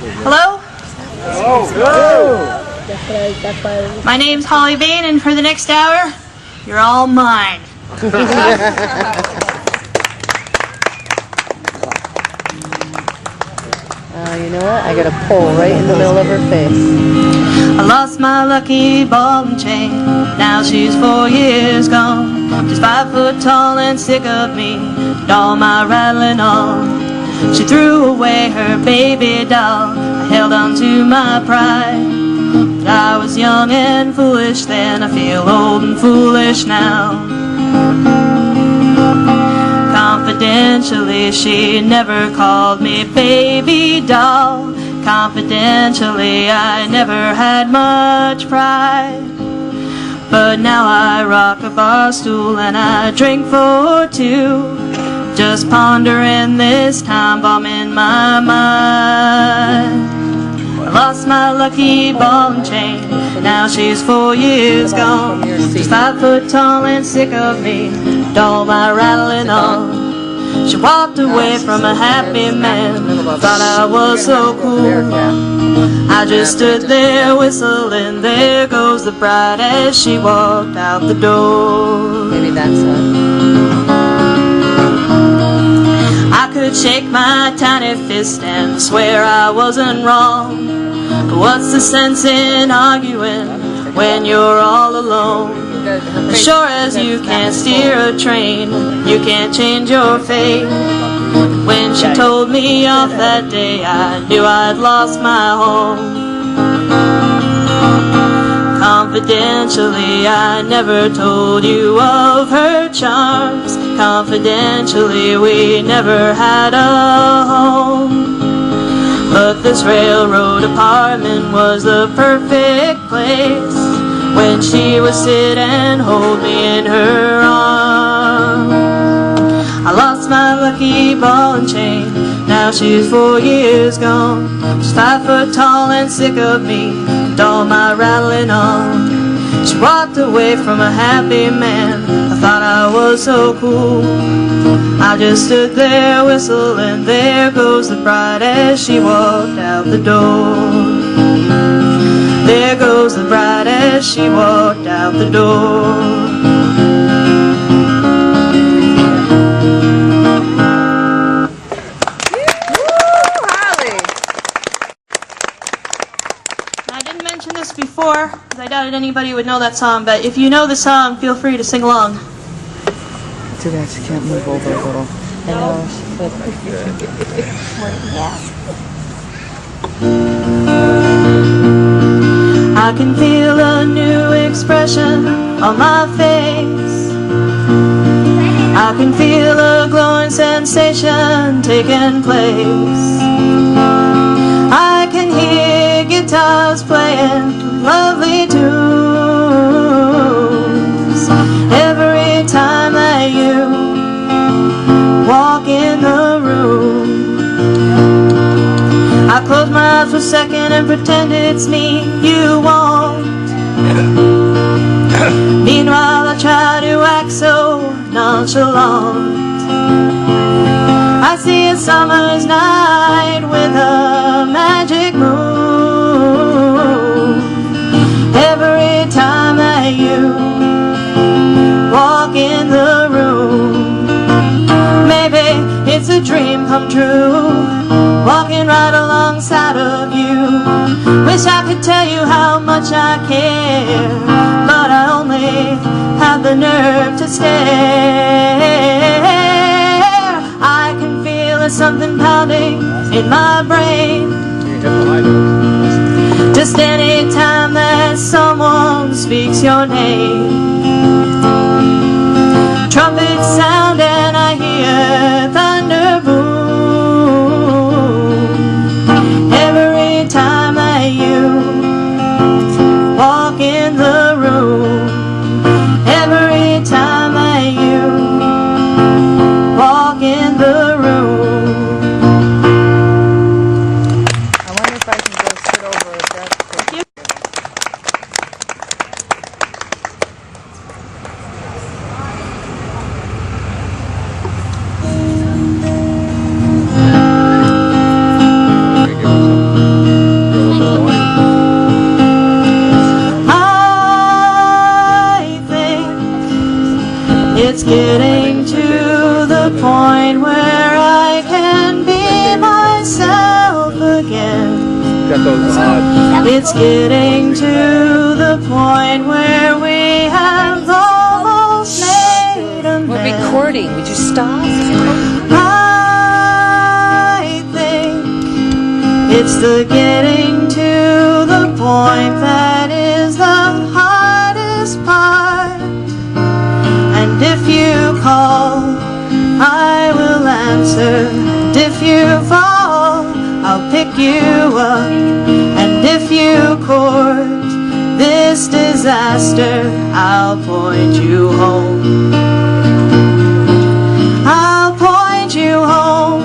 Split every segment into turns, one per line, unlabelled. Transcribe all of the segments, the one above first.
Hello? My name's Holly Bain, and for the next hour, you're all mine.
You know what? I got a pole right in the middle of her face.
I lost my lucky ball and chain. Now she's 4 years gone. She's 5 foot tall and sick of me and all my rattling on. She threw away her baby doll. I held on to my pride. But I was young and foolish then. I feel old and foolish now. Confidentially, she never called me baby doll. Confidentially, I never had much pride. But now I rock a bar stool and I drink for two, just pondering this time bomb in my mind. I lost my lucky ball and chain. Now she's 4 years gone. She's 5 foot tall and sick of me and all my rattling on. She walked away from a happy man. Thought I was so cool. I just stood there whistling. There goes the bride as she walked out the door.
Maybe that's it.
I could shake my tiny fist and swear I wasn't wrong. But what's the sense in arguing when you're all alone? As sure as you can't steer a train, you can't change your fate. When she told me off that day, I knew I'd lost my home. Confidentially, I never told you of her charms. Confidentially, we never had a home. But this railroad apartment was the perfect place when she would sit and hold me in her arms. I lost my lucky ball and chain. Now she's 4 years gone. She's 5 foot tall and sick of me and all my rattling on. She walked away from a happy man. I thought I was so cool. I just stood there whistling. There goes the bride as she walked out the door. There goes the bride as she walked out the door. I didn't mention this before, because I doubted anybody would know that song, but if you know the song, feel free to sing along.
Too bad she can't move over a little. I know.
I can feel a new expression on my face. I can feel a glowing sensation taking place. I can hear guitars playing lovely tunes every time that you walk in the room. I close my eyes for a second and pretend it's me you want. Meanwhile I try to act so nonchalant. I see a summer's night with a magic moon. Every time that you walk in the room, maybe it's a dream come true, walking right alongside of you. Wish I could tell you how much I care, but I only have the nerve to stare. I can feel there's something pounding in my brain. Just any time that someone speaks your name. Trumpets sound and I hear thunder boom. Every time that you walk in the room. Every time that you walk in the room.
I wonder if I can go sit over at that.
Thank you. getting to the point where I can be myself again. It's getting to the point where we have almost made
We're
amends.
recording. Would you stop?
I think it's the getting to the point that is the hardest part. And if you call, I will answer. And if you fall, I'll pick you up. And if you court this disaster, I'll point you home. I'll point you home.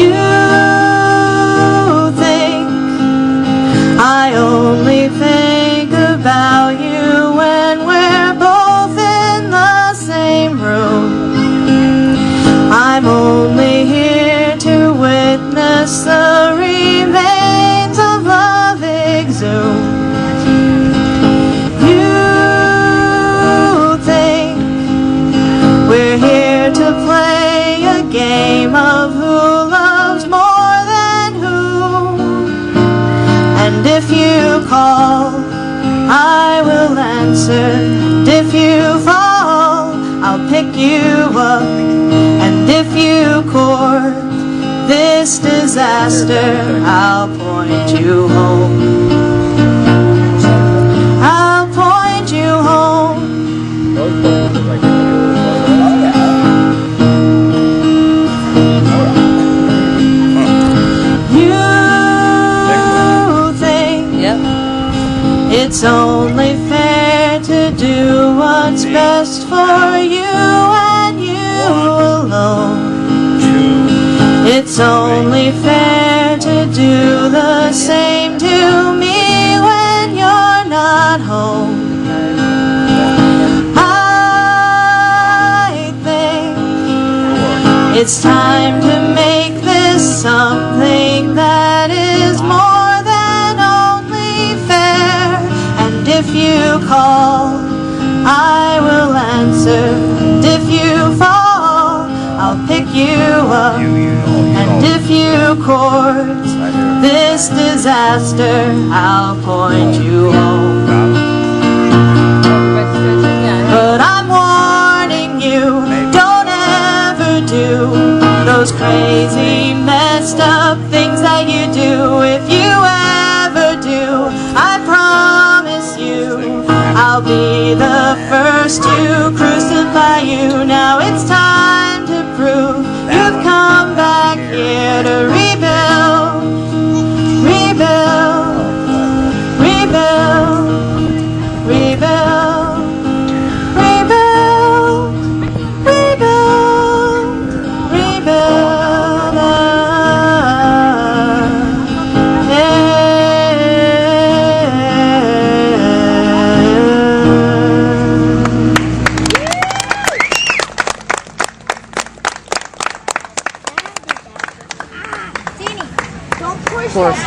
You think I only think about you when we're both in the same room. I'm only here to witness the remains of love exhumed. You think we're here to play a game of who loves more than who. And if you call, I will answer. And if you fall, I'll pick you up. And if you court this disaster, I'll point you home. I'll point you home. You think it's only fair to do what's best for you and you alone. It's only fair to do the same to me when you're not home. I think it's time to make this something that is more than only fair. And if you call, I will answer. And if you fall, I'll pick you up. And if you court this disaster, I'll point you home. But I'm warning you, don't ever do those crazy, messed up things that you do. If you ever do, I promise you, I'll be the first to crucify you. Now it's time to prove you've come back here to rebuild, rebuild, rebuild, rebuild, rebuild, rebuild, rebuild.
Force